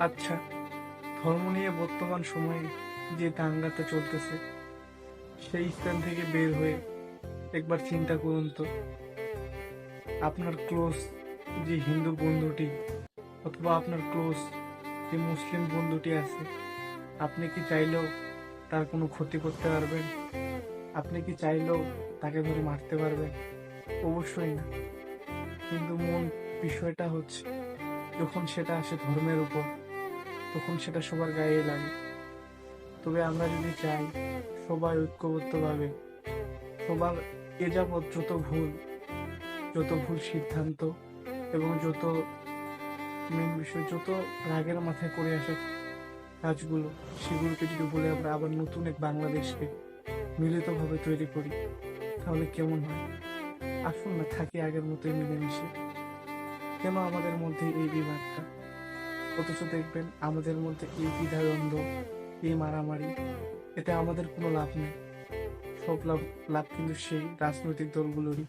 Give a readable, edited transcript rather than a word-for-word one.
আচ্ছা, ধর্ম নিয়ে বর্তমান সময়ে যে দাঙ্গাটা চলতেছে, সেই স্থান থেকে বের হয়ে একবার চিন্তা করুন তো, আপনার ক্লোজ যে হিন্দু বন্ধুটি অথবা আপনার ক্লোজ যে মুসলিম বন্ধুটি আছে, আপনি কি চাইলেও তার কোনো ক্ষতি করতে পারবেন? আপনি কি চাইলেও তাকে ধরে মারতে পারবেন? অবশ্যই না। কিন্তু মূল বিষয়টা হচ্ছে, যখন সেটা আসে ধর্মের উপর, তখন সেটা সবার গায়ে লাগে। তবে আমরা যদি চাই সবাই ঐক্যবদ্ধভাবে, সবার এ যাবৎ যত ভুল সিদ্ধান্ত এবং যত মেন বিষয়, যত রাগের মাথায় করে আসে কাজগুলো, সেগুলোকে যদি বলে আমরা আবার নতুন এক বাংলাদেশকে মিলিতভাবে তৈরি করি, তাহলে কেমন হয়? আসুন না, থাকি আগের মতোই মিলেমিশে। কেন আমাদের মধ্যে এই বিভাগটা? অথচ দেখবেন আমাদের মধ্যে এই দ্বিধাদ্বন্দ্ব, এই মারামারি, এতে আমাদের কোনো লাভ নেই। সব লাভ লাভ কিন্তু সেই রাজনৈতিক দলগুলোরই।